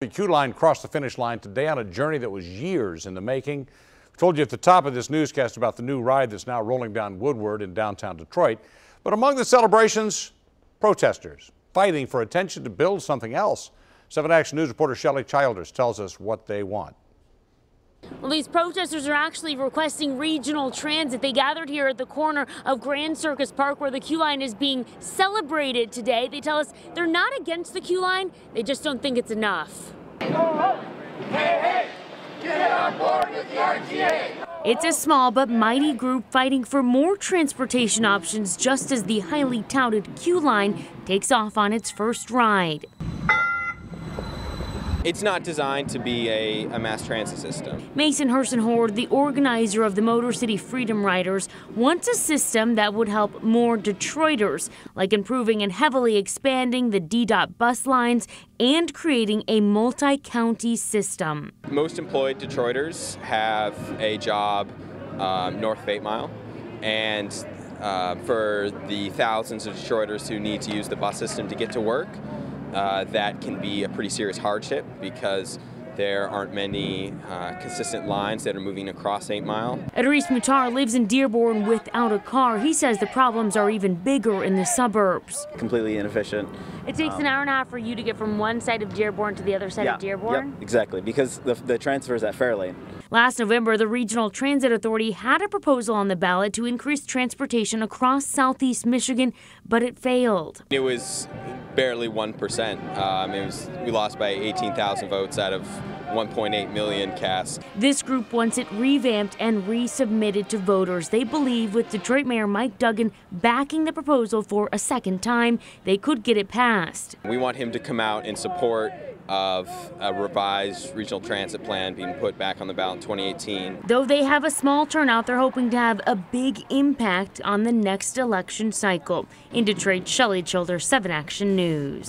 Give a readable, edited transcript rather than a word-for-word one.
The QLine crossed the finish line today on a journey that was years in the making. We told you at the top of this newscast about the new ride that's now rolling down Woodward in downtown Detroit. But among the celebrations, protesters fighting for attention to build something else. 7 Action News reporter Shelley Childers tells us what they want. Well, these protesters are actually requesting regional transit. They gathered here at the corner of Grand Circus Park where the QLine is being celebrated today. They tell us they're not against the QLine, they just don't think it's enough. Hey, hey, get on board with the RTA. It's a small but mighty group fighting for more transportation options just as the highly touted QLine takes off on its first ride. It's not designed to be a mass transit system. Mason Hersenhord, the organizer of the Motor City Freedom Riders, wants a system that would help more Detroiters, like improving and heavily expanding the D-Dot bus lines and creating a multi-county system. Most employed Detroiters have a job north of 8 Mile, and for the thousands of Detroiters who need to use the bus system to get to work, that can be a pretty serious hardship because there aren't many consistent lines that are moving across 8 Mile. Idris Mutar lives in Dearborn without a car. He says the problems are even bigger in the suburbs. Completely inefficient. It takes an hour and a half for you to get from one side of Dearborn to the other side of Dearborn? Yep, exactly, because the transfer is at Fairlane. Last November, the Regional Transit Authority had a proposal on the ballot to increase transportation across southeast Michigan, but it failed. It was barely 1%. We lost by 18,000 votes out of 1.8 million cast. This group wants it revamped and resubmitted to voters. They believe with Detroit Mayor Mike Duggan backing the proposal for a second time, they could get it passed. We want him to come out in support of a revised regional transit plan being put back on the ballot in 2018. Though they have a small turnout, they're hoping to have a big impact on the next election cycle. In Detroit, Shelley Childers, 7 Action News.